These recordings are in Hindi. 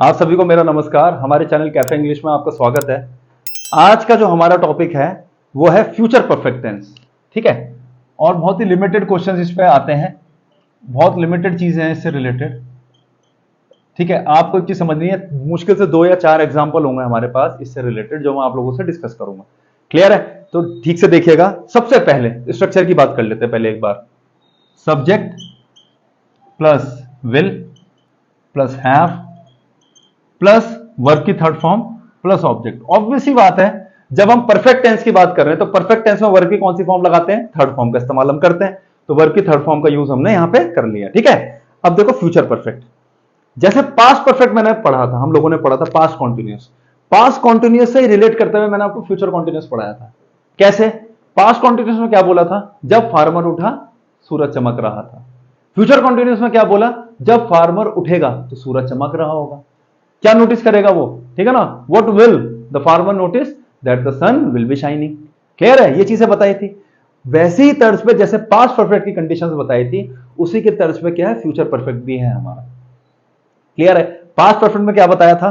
आप सभी को मेरा नमस्कार। हमारे चैनल कैफे इंग्लिश में आपका स्वागत है। आज का जो हमारा टॉपिक है वो है फ्यूचर परफेक्ट टेंस। ठीक है, और बहुत ही लिमिटेड क्वेश्चंस इस पे आते हैं, बहुत लिमिटेड चीजें हैं इससे रिलेटेड। ठीक है, आपको एक चीज समझनी है, मुश्किल से 2 या 4 एग्जाम्पल होंगे हमारे पास इससे रिलेटेड जो मैं आप लोगों से डिस्कस करूंगा। क्लियर है? तो ठीक से देखिएगा। सबसे पहले स्ट्रक्चर की बात कर लेते हैं। पहले एक बार subject plus will plus have plus verb की third form plus object. Obvious ही बात है, जब हम परफेक्ट टेंस की बात कर रहे हैं तो परफेक्ट टेंस में वर्ब की कौन सी फॉर्म लगाते हैं? थर्ड फॉर्म का इस्तेमाल हम करते हैं। तो वर्ब की थर्ड फॉर्म का यूज हमने यहां पे कर लिया। ठीक है, अब देखो फ्यूचर परफेक्ट। जैसे पास्ट परफेक्ट मैंने पढ़ा था, हम लोगों ने पढ़ा था पास्ट कॉन्टिन्यूस। पास्ट कॉन्टिन्यूस से रिलेट करते हुए मैंने आपको फ्यूचर कॉन्टिन्यूस पढ़ाया था। कैसे? पास्ट कॉन्टिन्यूस में क्या बोला था? जब फार्मर उठा सूरज चमक रहा था। फ्यूचर कॉन्टिन्यूस में क्या बोला? जब फार्मर उठेगा तो सूरज चमक रहा होगा। क्या नोटिस करेगा वो? ठीक है ना, what will the farmer notice? That the sun will be shining. Clear है? ये चीजें बताई थी। वैसे ही तर्ज पे जैसे पास्ट परफेक्ट की कंडीशंस बताई थी, उसी के तर्ज पे क्या है? फ्यूचर परफेक्ट भी है हमारा। क्लियर है? पास्ट परफेक्ट में क्या बताया था?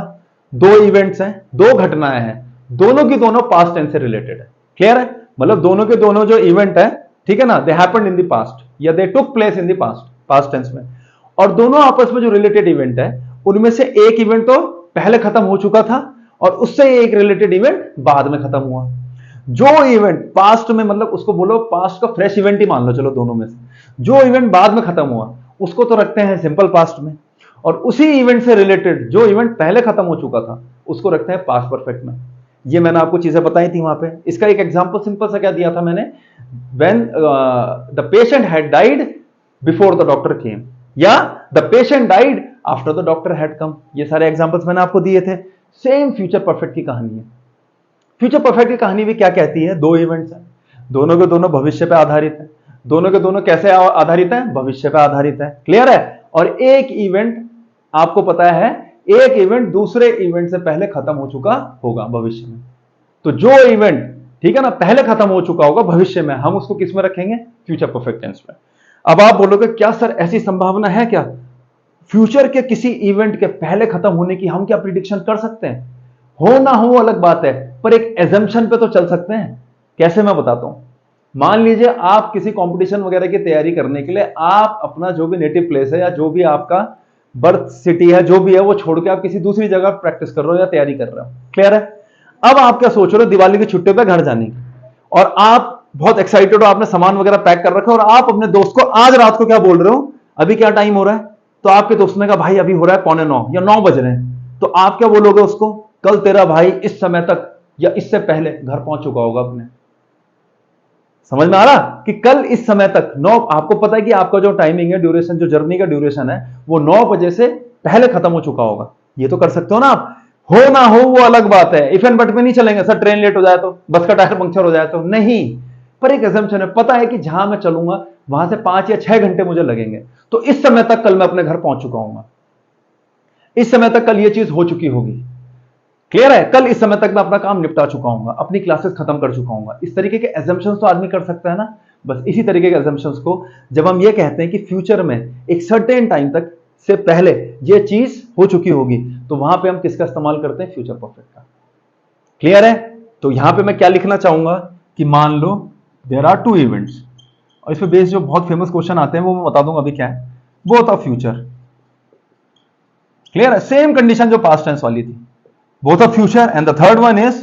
2 इवेंट्स हैं, 2 घटनाएं हैं, दोनों की दोनों पास्ट टेंस से रिलेटेड है। क्लियर है? मतलब दोनों के दोनों जो इवेंट है, ठीक है ना, they happened in the past या they took place in the past tense में, और दोनों आपस में जो रिलेटेड इवेंट है उनमें से एक इवेंट तो पहले खत्म हो चुका था और उससे एक रिलेटेड इवेंट बाद में खत्म हुआ। जो इवेंट पास्ट में, मतलब उसको बोलो पास्ट का फ्रेश इवेंट ही मान लो, चलो दोनों में से जो इवेंट बाद में खत्म हुआ उसको तो रखते हैं सिंपल पास्ट में, और उसी इवेंट से रिलेटेड जो इवेंट पहले खत्म हो चुका था उसको रखते हैं पास्ट परफेक्ट में। ये मैंने आपको चीजें बताई थी वहां पे। इसका एक एग्जांपल सिंपल सा क्या दिया था मैंने? When the patient had died before the doctor came, या the patient died after the doctor had come. ये सारे एग्जांपल्स मैंने आपको दिए थे। सेम फ्यूचर परफेक्ट की कहानी है। फ्यूचर परफेक्ट की कहानी भी क्या कहती है? 2 इवेंट्स हैं, दोनों के दोनों भविष्य पे आधारित है। दोनों के दोनों कैसे आधारित है? भविष्य पे आधारित है। क्लियर है? और एक इवेंट आपको पता है, एक इवेंट दूसरे इवेंट से पहले खत्म हो चुका होगा भविष्य में। तो जो इवेंट, ठीक है ना, पहले खत्म हो चुका होगा भविष्य में, हम उसको किस में रखेंगे? फ्यूचर परफेक्ट टेंस में। अब आप बोलोगे क्या सर ऐसी संभावना है क्या फ्यूचर के किसी इवेंट के पहले खत्म होने की? हम क्या प्रिडिक्शन कर सकते हैं? हो ना हो अलग बात है, पर एक एजम्पशन पे तो चल सकते हैं। कैसे? मैं बताता हूं। मान लीजिए आप किसी कंपटीशन वगैरह की तैयारी करने के लिए आप अपना जो भी नेटिव प्लेस है या जो भी आपका बर्थ सिटी है, जो भी है, वो छोड़ के आप किसी दूसरी जगह प्रैक्टिस कर रहे हो या तैयारी कर रहे हो। क्लियर है? अब आप क्या सोच रहे हो? दिवाली की छुट्टी पे घर जाने की, और आप बहुत एक्साइटेड हो, आपने सामान वगैरह पैक कर रखा है, और आप अपने दोस्त को आज रात को क्या बोल रहे हो? अभी क्या टाइम हो रहा है? तो आपके दोस्त ने कहा भाई अभी हो रहा है 8:45 या 9 बज रहे हैं। तो आप क्या बोलोगे उसको? कल तेरा भाई इस समय तक या इससे पहले घर पहुंच चुका होगा अपने। समझ में आ रहा कि कल इस समय तक 9, आपको पता है कि आपका जो टाइमिंग है, ड्यूरेशन, जो जर्नी का ड्यूरेशन है, वो 9 बजे से पहले खत्म हो चुका होगा। ये तो कर सकते हो ना आप। हो ना हो वो अलग बात है। इफ एंड बट में नहीं चलेंगे। सर ट्रेन लेट हो जाए तो, बस का टायर पंक्चर हो जाए तो, नहीं। पर एक असम्पशन है, पता है कि जहां मैं चलूंगा वहां से 5 या 6 घंटे मुझे लगेंगे, तो इस समय तक कल मैं अपने घर पहुंच चुका हूं। इस समय तक कल ये चीज हो चुकी होगी। क्लियर है? कल इस समय तक मैं अपना काम निपटा चुका हूं, अपनी क्लासेस खत्म कर चुका हूं। इस तरीके के एजम्पशंस तो आदमी कर सकता है ना। बस इसी तरीके के एजम्पशंस को जब हम ये कहते हैं कि फ्यूचर में एक सर्टेन टाइम तक से पहले ये चीज हो चुकी होगी, तो वहां पे हम किसका इस्तेमाल करते हैं? फ्यूचर परफेक्ट का। क्लियर है? तो यहां पे मैं क्या लिखना चाहूंगा कि मान लो देयर आर 2 इवेंट्स, और इस पे बेस्ड जो बहुत फेमस क्वेश्चन आते हैं वो मैं बता दूंगा अभी क्या है। वो होता फ्यूचर। क्लियर है? सेम कंडीशन जो पास्ट टेंस वाली थी, both of future, and the third one is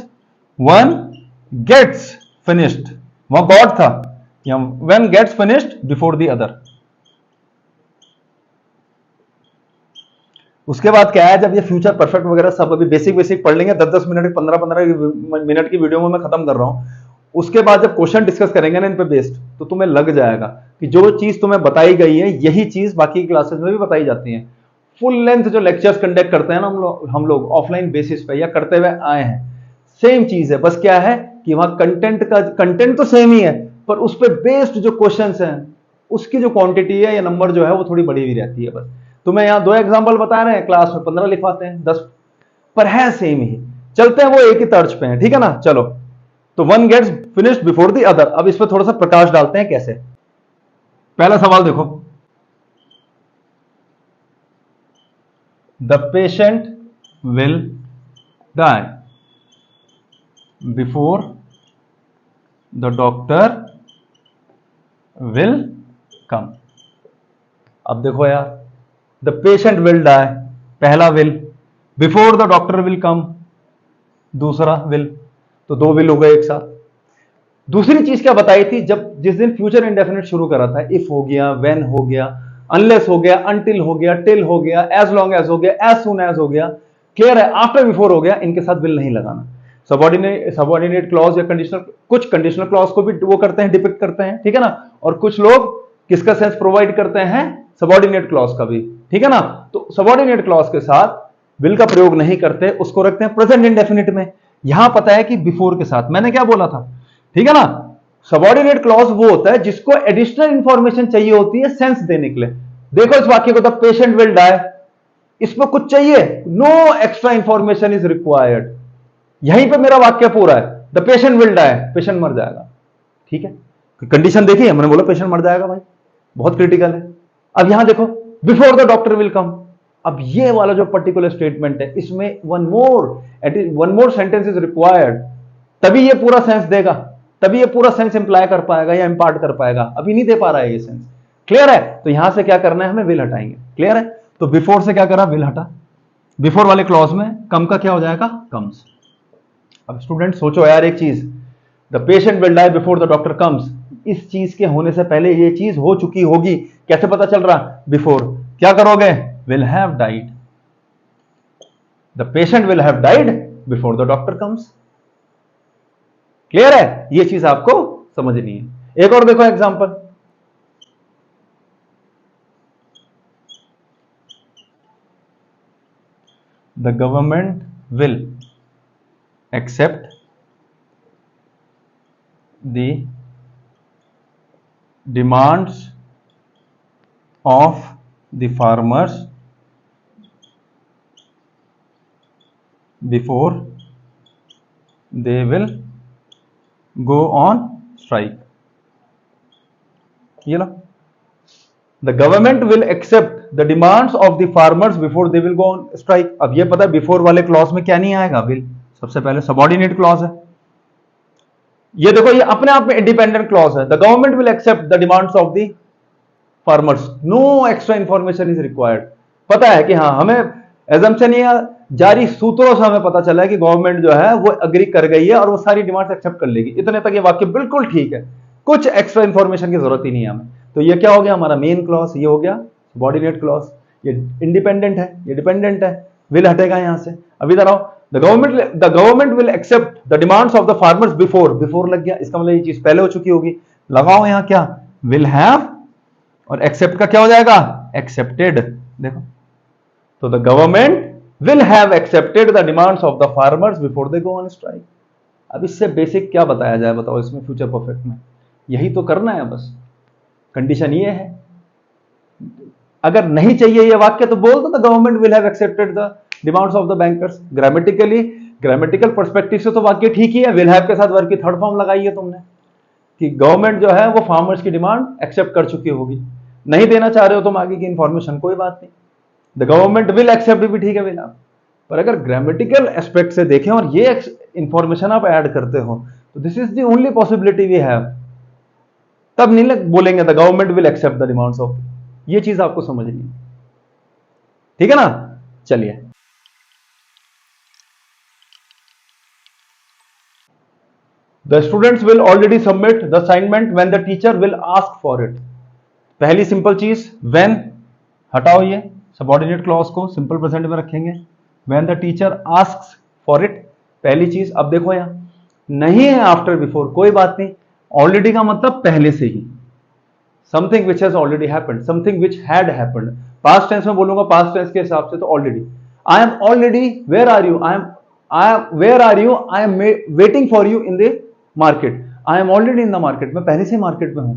one gets finished। वहां गॉड था, when gets finished before the other। उसके बाद क्या है? जब ये फ्यूचर परफेक्ट वगैरह सब अभी बेसिक पढ़ लेंगे, 10-10 मिनट 15-15 मिनट की वीडियो में मैं खत्म कर रहा हूं। उसके बाद जब क्वेश्चन डिस्कस करेंगे ना इन पे बेस्ड, तो तुम्हें लग जाएगा कि जो चीज तुम्हें बताई गई है यही चीज बाकी क्लासेस में भी बताई जाती है। फुल लेंथ जो लेक्चर्स कंडक्ट करते हैं ना हम लोग ऑफलाइन बेसिस पे या करते हुए आए हैं, सेम चीज है। बस क्या है कि वहां कंटेंट तो सेम ही है, पर उस पर बेस्ड जो क्वेश्चंस हैं उसकी जो क्वांटिटी है या नंबर जो है वो थोड़ी बड़ी हुई रहती है। बस तुम्हें यहां 2 एग्जांपल बता रहे हैं, क्लास में 15 लिखवाते हैं, 10, पर है सेम ही। चलते हैं वो एक ही तर्ज पे है। ठीक है ना? चलो, तो one gets finished before the other. अब इस पर थोड़ा सा प्रकाश डालते हैं। कैसे? पहला सवाल देखो, the patient will die before the doctor will come। अब देखो यार, द पेशेंट विल डाई, पहला will, before the doctor will come, दूसरा विल, तो दो विल हो गए एक साथ। दूसरी चीज क्या बताई थी, जब जिस दिन फ्यूचर इंडेफिनिट शुरू करा था, इफ हो गया, व्हेन हो गया, अनलेस हो गया, अनटिल हो गया, टिल हो गया, एज लॉन्ग एज हो गया, एज सून एज हो गया, क्लियर है। आफ्टर बिफोर हो गया, इनके साथ विल नहीं लगाना। सबऑर्डिनेट क्लॉज या कंडीशनल, कुछ कंडीशनल क्लॉज को भी वो करते हैं, डिपिक्ट करते हैं, ठीक है ना। और कुछ लोग किसका सेंस प्रोवाइड करते हैं, सबऑर्डिनेट क्लॉज का भी, ठीक है ना। तो सबऑर्डिनेट क्लॉज के साथ विल का प्रयोग नहीं करते, उसको रखते हैं प्रेजेंट इंडेफिनिट में। यहां पता है कि बिफोर के साथ, मैंने क्या बोला था, ठीक है ना। सबऑर्डिनेट क्लॉज वो होता है जिसको एडिशनल इंफॉर्मेशन चाहिए होती है सेंस देने के लिए। देखो इस वाक्य को, द पेशेंट विल डाई, इसमें कुछ चाहिए, no extra information is required. यहीं पे मेरा वाक्य पूरा है, the patient will die, patient मर जाएगा, ठीक है। कंडीशन देखिए, मैंने बोला पेशेंट मर जाएगा भाई, बहुत क्रिटिकल है। अब यहां देखो, before the doctor will come, अब ये वाला जो पर्टिकुलर स्टेटमेंट है, इसमें one more sentence is required, तभी ये पूरा सेंस देगा, तभी ये पूरा सेंस इंप्लाई कर पाएगा या इंपार्ट कर पाएगा। अभी नहीं दे पा रहा है ये सेंस, क्लियर है। तो यहां से क्या करना है, हमें विल हटाएंगे, क्लियर है। तो बिफोर से क्या करा, विल हटा, बिफोर वाले क्लॉज में कम का क्या हो जाएगा, कम्स। अब स्टूडेंट सोचो यार एक चीज, the patient will die before the doctor comes, इस चीज के होने से पहले ये चीज हो चुकी होगी, कैसे पता चल रहा, बिफोर। क्या करोगे, will have died, the patient will have died before the doctor comes, clear है। ये चीज आपको समझनी है। एक और देखो example, the government will accept the demands of the farmers before they will go on strike. ये लो, the government will accept the demands of the farmers before they will go on strike. अब ये पता है बिफोर वाले क्लॉज में क्या नहीं आएगा, विल, सबसे पहले सबऑर्डिनेट क्लॉज है। ये देखो, ये अपने आप में इंडिपेंडेंट क्लॉज है, the government will accept the demands of the farmers, no extra information is required. पता है कि हाँ, हमें एजम्पशन या जारी सूत्रों से हमें पता चला है कि गवर्नमेंट जो है वो एग्री कर गई है और वो सारी डिमांड्स एक्सेप्ट कर लेगी। इतने तक ये वाक्य बिल्कुल ठीक है, कुछ एक्स्ट्रा इंफॉर्मेशन की जरूरत ही नहीं है हमें। तो ये क्या हो गया, हमारा मेन क्लॉज, ये हो गया सबऑर्डिनेट क्लॉज। ये इंडिपेंडेंट है, ये डिपेंडेंट है, विल हटेगा यहां से। अब इधर आओ, the government will accept the demands of the farmers before, before लग गया, इसका मतलब ये चीज पहले हो चुकी होगी। लगाओ यहां क्या, विल हैव, और एक्सेप्ट का क्या हो जाएगा, एक्सेप्टेड। देखो, तो the government will have accepted the demands of the farmers before they go on strike. अब इससे बेसिक क्या बताया जाए, बताओ इसमें फ्यूचर परफेक्ट में, यही तो करना है बस। कंडीशन ये है, अगर नहीं चाहिए ये वाक्य तो बोल दो, the government will have accepted the demands of the bankers. Grammatical perspective से तो वाक्य ठीक ही है, विल हैव के साथ वर्ग की थर्ड फॉर्म लगाई है तुमने कि गवर्नमेंट जो है वो फार्मर्स की डिमांड एक्सेप्ट कर चुकी होगी। नहीं देना चाह रहे हो तुम आगे की इंफॉर्मेशन, कोई बात नहीं, द गवर्नमेंट विल एक्सेप्ट भी ठीक है विल हैव। पर अगर ग्रामेटिकल एस्पेक्ट से देखें और ये इंफॉर्मेशन आप ऐड करते हो तो this is the only possibility we have, तब नहीं बोलेंगे the government will accept the demands of. ये चीज आपको समझनी है, ठीक है ना। चलिए, the students will already submit the assignment when the teacher will ask for it. पहली सिंपल चीज, व्हेन हटाओ, ये सबऑर्डिनेट क्लॉज को सिंपल प्रेजेंट में रखेंगे, when the teacher asks for it, पहली चीज। अब देखो यहां नहीं है आफ्टर बिफोर, कोई बात नहीं, ऑलरेडी का मतलब पहले से ही, something which has already happened, something which had happened. Past tense में बोलूंगा, पास्ट टेंस के हिसाब से तो already. I am already, where are you, where are you, I am waiting for you in the market, I am already in the market, मैं पहले से मार्केट में हूं,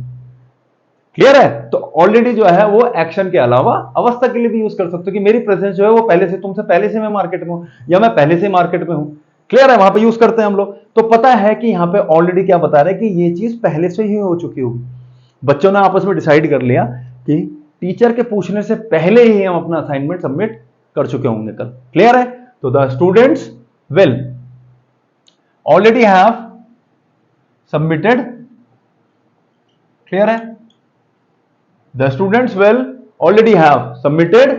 क्लियर है। तो ऑलरेडी जो है वो एक्शन के अलावा अवस्था के लिए भी यूज कर सकते हो कि मेरी प्रेजेंस जो है वो पहले से, तुमसे पहले से मैं मार्केट में हूं, या मैं पहले से मार्केट में हूं, क्लियर है, वहां पे यूज करते हैं हम लोग। तो पता है कि यहां पे ऑलरेडी क्या बता रहे हैं कि ये चीज पहले से ही हो चुकी होगी। बच्चों ने आपस में डिसाइड कर लिया कि टीचर के पूछने से पहले ही हम अपना असाइनमेंट सबमिट कर चुके होंगे कल, क्लियर है। तो the students will already have submitted, clear है, the students will already have submitted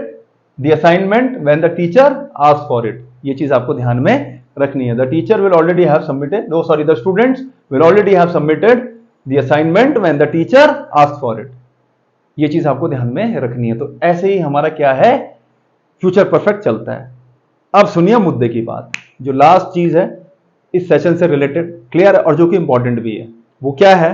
the assignment when the teacher ask for it. ये चीज आपको ध्यान में रखनी है। The teacher will already have submitted, no sorry, the students will already have submitted the assignment when the teacher ask for it. ये चीज आपको ध्यान में रखनी है। तो ऐसे ही हमारा क्या है, फ्यूचर परफेक्ट चलता है। अब सुनिए मुद्दे की बात, जो लास्ट चीज है इस सेशन से रिलेटेड, क्लियर है, और जो कि इंपॉर्टेंट भी है, वो क्या है,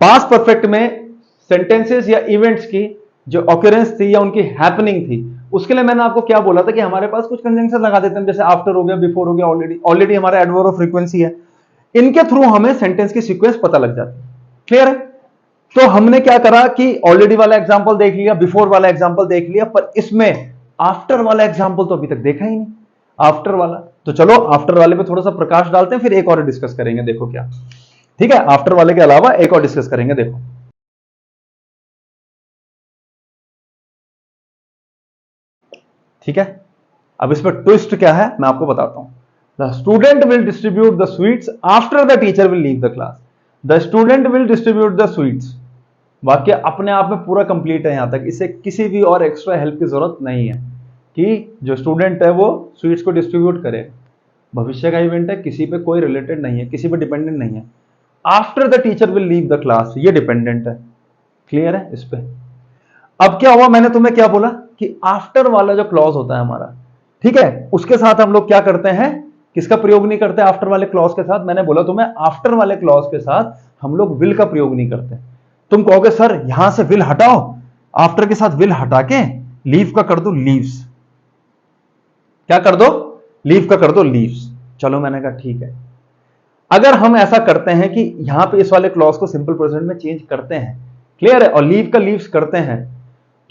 पास्ट परफेक्ट में सेंटेंसेस या इवेंट्स की जो ऑकरेंस थी या उनकी हैपनिंग थी, उसके लिए मैंने आपको क्या बोला था कि हमारे पास कुछ कंजंक्शन लगा देते हैं, जैसे आफ्टर हो गया, बिफोर हो गया, ऑलरेडी हमारा एडवर्ब ऑफ फ्रीक्वेंसी है, इनके थ्रू हमें सेंटेंस की सीक्वेंस पता लग जाती है। क्लियर है? तो हमने क्या करा कि ऑलरेडी वाला एग्जांपल देख लिया, बिफोर वाला एग्जांपल देख लिया, पर इसमें आफ्टर वाला एग्जांपल तो अभी तक देखा ही नहीं, आफ्टर वाला। तो चलो आफ्टर वाले पे थोड़ा सा प्रकाश डालते हैं, फिर एक और डिस्कस करेंगे। देखो क्या, ठीक है, आफ्टर वाले के अलावा एक और डिस्कस करेंगे। देखो ठीक है, अब इस पर ट्विस्ट क्या है मैं आपको बताता हूं। The student will distribute the sweets after the teacher will leave the class. The student will distribute the sweets, वाक्य अपने आप में पूरा कंप्लीट है यहां तक, इसे किसी भी और एक्स्ट्रा हेल्प की जरूरत नहीं है कि जो स्टूडेंट है वो स्वीट्स को डिस्ट्रीब्यूट करे। भविष्य का इवेंट है, किसी पे कोई रिलेटेड नहीं है, किसी पे डिपेंडेंट नहीं है। After the teacher will leave the class, ये डिपेंडेंट है। क्लियर है इस पे? अब क्या हुआ, मैंने तुम्हें क्या बोला कि आफ्टर वाला जो क्लॉज होता है हमारा, ठीक है, उसके साथ हम लोग क्या करते हैं, किसका प्रयोग नहीं करते आफ्टर वाले क्लॉज के साथ? मैंने बोला तुम्हें आफ्टर वाले क्लॉज के साथ हम लोग विल का प्रयोग नहीं करते। तुम कहोगे सर यहां से विल हटाओ, आफ्टर के साथ विल हटा के लीव का कर दो लीव्स। क्या कर दो? लीव का कर दो लीव्स। चलो मैंने कहा ठीक है। अगर हम ऐसा करते हैं कि यहां पे इस वाले क्लॉज को सिंपल प्रेजेंट में चेंज करते हैं, क्लियर है, और लीव का लीव्स करते हैं,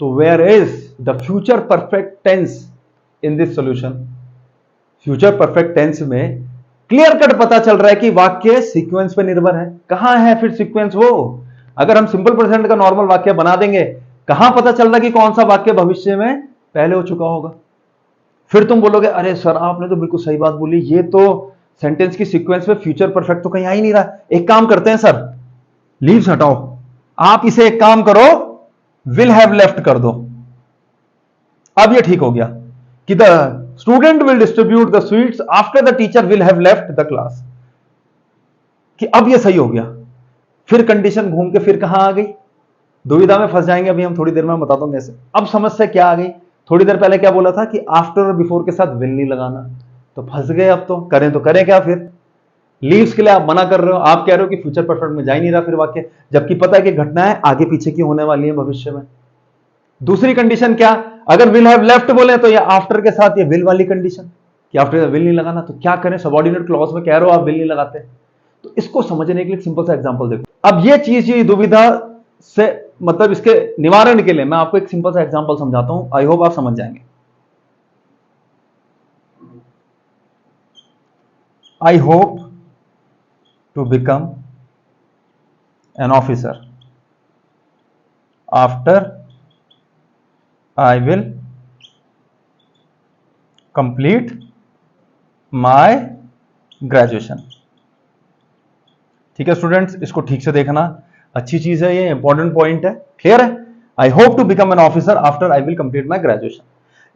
तो where is the future perfect tense in this solution? Future perfect tense में क्लियर कट पता चल रहा है कि वाक्य सीक्वेंस पे निर्भर है। कहां है फिर सीक्वेंस? वो अगर हम सिंपल प्रेजेंट का नॉर्मल वाक्य बना देंगे, कहां पता चल रहा है कि कौन सा वाक्य भविष्य में पहले हो चुका होगा? फिर तुम बोलोगे अरे सर आपने तो बिल्कुल सही बात बोली, ये तो सेंटेंस की सीक्वेंस में फ्यूचर परफेक्ट तो कहीं आ ही नहीं रहा। एक काम करते हैं सर, लीव्स हटाओ, आप इसे एक काम करो, विल हैव लेफ्ट कर दो। अब ये ठीक हो गया कि the student will distribute the sweets after the teacher will have left the class, कि अब ये सही हो गया। फिर कंडीशन घूम के फिर कहां आ गई? दुविधा में फंस जाएंगे अभी हम थोड़ी देर में बताता हूं कैसे। अब समस्या क्या आ गई? थोड़ी देर पहले क्या बोला था कि आफ्टर और बिफोर के साथ विल नहीं लगाना, तो फंस गए। अब तो करें क्या फिर? लीव्स के लिए आप मना कर रहे हो, आप कह रहे हो कि फ्यूचर परफेक्ट में जा ही नहीं रहा फिर वाक्य, जबकि पता है कि घटनाएं आगे पीछे की होने वाली है भविष्य में। दूसरी कंडीशन क्या? अगर विल हैव लेफ्ट बोले तो ये आफ्टर के साथ ये विल वाली कंडीशन कि आफ्टर विल नहीं लगाना, तो क्या करें? सबऑर्डिनेट क्लॉज में कह रहे हो आप विल नहीं लगाते, तो इसको समझने के लिए सिंपल सा एग्जांपल देखो। अब ये चीज, ये दुविधा से मतलब इसके निवारण के लिए मैं आपको एक सिंपल सा एग्जांपल समझाता हूं, आई होप आप समझ जाएंगे। I hope to become an officer after I will complete my graduation. ठीक है स्टूडेंट्स, इसको ठीक से देखना, अच्छी चीज है, ये इंपॉर्टेंट पॉइंट है। क्लियर है? I hope to become an officer after I will complete my graduation.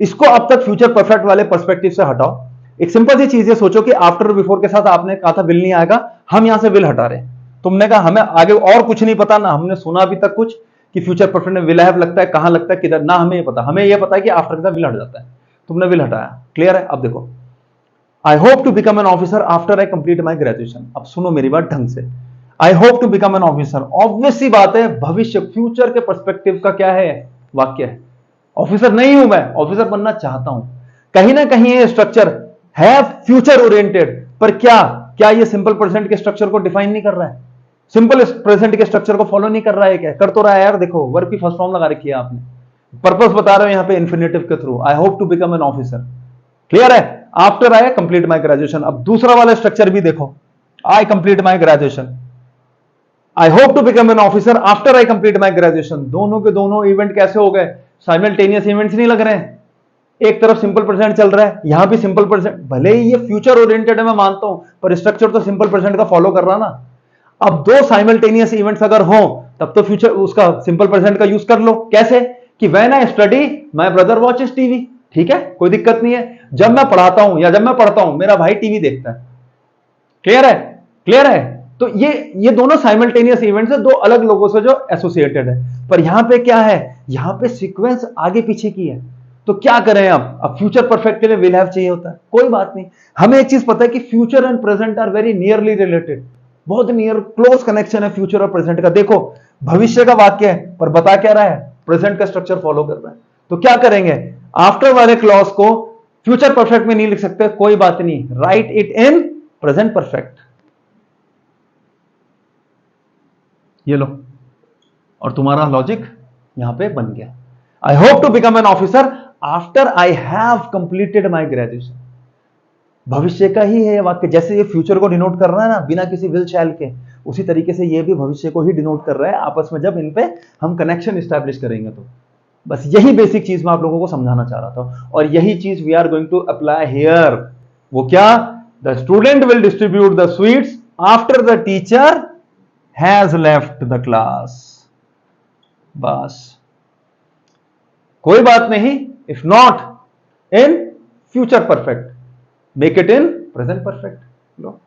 इसको अब तक फ्यूचर परफेक्ट वाले पर्सपेक्टिव से हटाओ। एक सिंपल सी चीज है, सोचो कि आफ्टर और बिफोर के साथ आपने कहा था विल नहीं आएगा, हम यहां से विल हटा रहे हैं। तुमने कहा हमें आगे और कुछ नहीं पता, ना हमने सुना अभी तक कुछ कि फ्यूचर परफेक्ट में विल हैव लगता है, कहां लगता है, किधर, ना हमें ये पता। हमें ये पता है कि आफ्टर के साथ विल हट जाता है, तुमने विल हटाया। क्लियर है? अब देखो, I hope to become an officer after I complete my graduation. अब सुनो मेरी बात ढंग से, I hope to become an officer, obvious सी बात है, भविष्य फ्यूचर के पर्सपेक्टिव का क्या है, वाक्य है। ऑफिसर नहीं हूं मैं, ऑफिसर बनना चाहता हूं। कहीं ना कहीं ये स्ट्रक्चर है फ्यूचर ओरिएंटेड, पर क्या ये सिंपल प्रेजेंट के स्ट्रक्चर को डिफाइन नहीं कर रहा है? सिंपल प्रेजेंट के स्ट्रक्चर को फॉलो नहीं कर रहा है क्या? कर तो रहा है यार। देखो वर्ब की फर्स्ट फॉर्म लगा रखी है आपने, पर्पस बता रहे हो यहां पे इंफिनिटिव के थ्रू, I hope to become an officer. Clear है? After I complete my graduation. अब दूसरा वाला स्ट्रक्चर भी देखो, I complete my graduation, I hope to become an officer after I complete my graduation. दोनों के दोनों इवेंट कैसे हो गए? साइमल्टेनियस इवेंट्स नहीं लग रहे हैं। एक तरफ सिंपल प्रेजेंट चल रहा है, यहां भी सिंपल प्रेजेंट, भले ही ये फ्यूचर ओरिएंटेड है मैं मानता हूं, पर स्ट्रक्चर तो सिंपल प्रेजेंट का फॉलो कर रहा ना। अब दो साइमल्टेनियस इवेंट्स अगर हो तब तो फ्यूचर उसका सिंपल प्रेजेंट का यूज कर लो। कैसे कि when I study my brother watches TV, ठीक है, कोई दिक्कत नहीं है। जब मैं पढ़ाता हूं या जब मैं पढ़ता हूं मेरा भाई टीवी देखता है। क्लियर है? क्लियर है? तो ये दोनों साइमल्टेनियस इवेंट्स है, दो अलग लोगों से जो एसोसिएटेड है। पर यहां पे क्या है, यहां पे सीक्वेंस आगे पीछे की है। तो क्या करें अब फ्यूचर परफेक्ट के लिए विल हैव चाहिए होता है, कोई बात नहीं। हमें एक चीज पता है कि future and present are very nearly related, बहुत नियर क्लोज कनेक्शन है फ्यूचर और प्रेजेंट का। देखो भविष्य का वाक्य है पर बता क्या रहा है, प्रेजेंट का स्ट्रक्चर फॉलो कर रहा है। तो क्या करेंगे, आफ्टर वाले क्लॉज को फ्यूचर परफेक्ट में नहीं लिख सकते, कोई बात नहीं, write it in present perfect. ये लो, और तुम्हारा लॉजिक यहां पे बन गया। I hope to become an officer after I have completed my graduation. भविष्य का ही है ये वाक्य, जैसे ये फ्यूचर को डिनोट कर रहा है ना बिना किसी विल शैल के, उसी तरीके से ये भी भविष्य को ही डिनोट कर रहा है आपस में, जब इन पे हम कनेक्शन स्टैब्लिश करेंगे तो। बस यही बेसिक चीज मैं आप लोगों को समझाना चाह रहा था, और यही चीज we are going to apply here. वो क्या, the student will distribute the sweets after the teacher has left the class. बस, कोई बात नहीं, if not in future perfect, make it in present perfect. लो,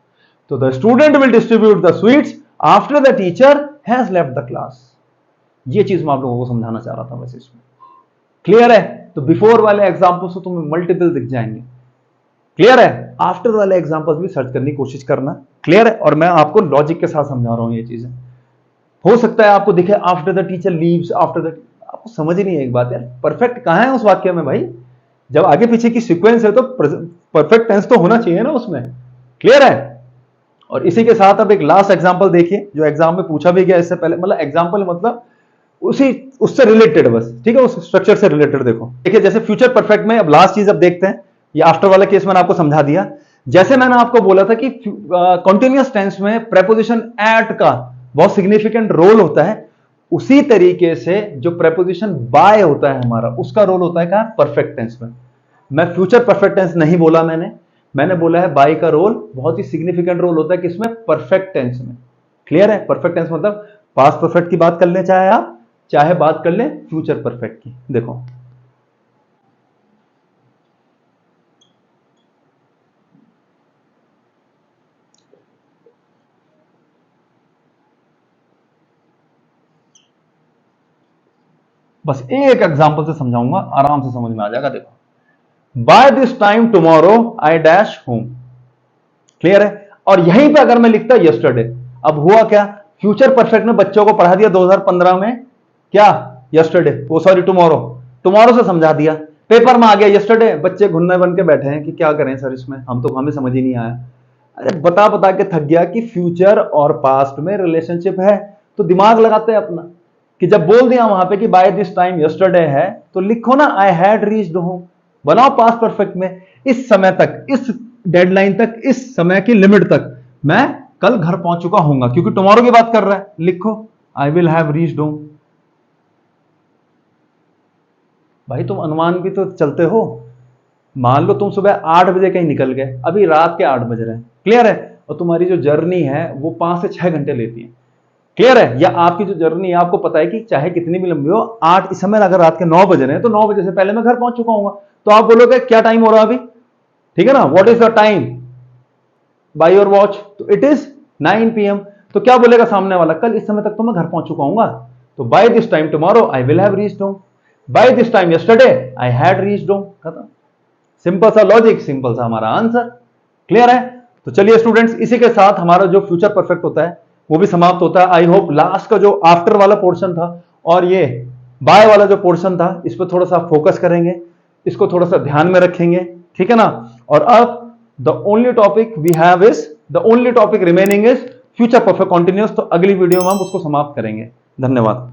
तो the student will distribute the sweets after the teacher has left the class. ये चीज मैं आप लोगों को समझाना चाह रहा था वैसे इसमें। क्लियर है? तो बिफोर वाले एग्जाम्पल्स तो तुम्हें मल्टीपल दिख जाएंगे। क्लियर है? आफ्टर वाले एग्जाम्पल्स भी सर्च करने की कोशिश करना। क्लियर है? और मैं आपको लॉजिक के साथ समझा रहा हूं ये चीजें। हो सकता है आपको दिखे after the teacher leaves, after the, आपको समझ ही नहीं है एक बात यार, परफेक्ट कहां है उस वाक्य में भाई? जब आगे पीछे की सीक्वेंस है तो परफेक्ट टेंस तो होना चाहिए ना उसमें। क्लियर है? और इसी के साथ अब एक लास्ट एग्जांपल देखिए जो एग्जाम में पूछा भी गया इससे पहले, मतलब एग्जांपल मतलब उसी उससे रिलेटेड बस, ठीक है, उस स्ट्रक्चर से रिलेटेड। देखो देखिए, जैसे फ्यूचर परफेक्ट में अब लास्ट चीज अब देखते हैं, ये आफ्टर वाला केस मैंने आपको समझा दिया। जैसे मैंने आपको बोला था कि कंटिन्यूअस टेंस में प्रेपोजिशन एट का बहुत सिग्निफिकेंट रोल होता है, उसी तरीके से जो प्रेपोजिशन बाय होता है हमारा, उसका रोल होता है क्या, परफेक्ट टेंस में। मैं फ्यूचर परफेक्ट टेंस नहीं बोला, मैंने बोला है बाय का रोल बहुत ही सिग्निफिकेंट रोल होता है किसमें, परफेक्ट टेंस में। क्लियर है? परफेक्ट टेंस मतलब पास्ट परफेक्ट की बात कर लें चाहे आप, चाहे बात कर लें फ्यूचर परफेक्ट की। देखो बस एक एग्जांपल से समझाऊंगा, आराम से समझ में आ जाएगा। देखो, by this time tomorrow I dash home. Clear है? और यहीं पे अगर मैं लिखता यस्टरडे, अब हुआ क्या, फ्यूचर परफेक्ट में बच्चों को पढ़ा दिया 2015 में क्या, यस्टरडे, वो सॉरी टुमारो, टुमारो से समझा दिया, पेपर में आ गया यस्टरडे, बच्चे घुन्ने बन के बैठे हैं कि क्या करें सर इसमें, हमें समझ ही नहीं आया। अरे बता बता के थक गया कि फ्यूचर और पास्ट में रिलेशनशिप है, तो दिमाग लगाते हैं अपना कि जब बोल दिया वहां पे कि बाय दिस टाइम यस्टरडे है, तो लिखो ना आई हैड रीच्ड होम, बनाओ पास्ट परफेक्ट में, इस समय तक, इस डेडलाइन तक, इस समय की लिमिट तक मैं कल घर पहुंच चुका हूंगा, क्योंकि टुमारो की बात कर रहा है, लिखो आई विल हैव रीच्ड होम। भाई तुम अनुमान भी तो चलते हो, मान लो तुम सुबह 8 बजे कहीं निकल गए, अभी रात के 8 बज रहे हैं। क्लियर है? और तुम्हारी जो जर्नी है वो 5 से 6 घंटे लेती है। क्लियर है? या आपकी जो जर्नी है आपको पता है कि चाहे कितनी भी लंबी हो, 8 इस समय अगर रात के 9 बज रहे हैं तो 9 बजे से पहले मैं घर पहुंच चुका हूँ, तो आप बोलोगे क्या टाइम हो रहा है अभी, ठीक है ना, what is the time by your watch, तो इट इज 9 PM। तो क्या बोलेगा सामने वाला, कल इस समय तक तो मैं घर पहुंच चुका हूँ, तो by this time tomorrow I will have reached home, by this time yesterday I had reached home. खत्म, सिंपल सा लॉजिक, सिंपल सा हमारा आंसर। क्लियर है? तो चलिए स्टूडेंट्स, इसी के साथ हमारा जो फ्यूचर परफेक्ट होता है वो भी समाप्त होता है। आई होप लास्ट का जो आफ्टर वाला पोर्शन था और ये बाय वाला जो पोर्शन था, इस पर थोड़ा सा फोकस करेंगे, इसको थोड़ा सा ध्यान में रखेंगे, ठीक है ना। और अब the only topic we have is, the only topic remaining is future perfect continuous. तो अगली वीडियो में हम उसको समाप्त करेंगे। धन्यवाद।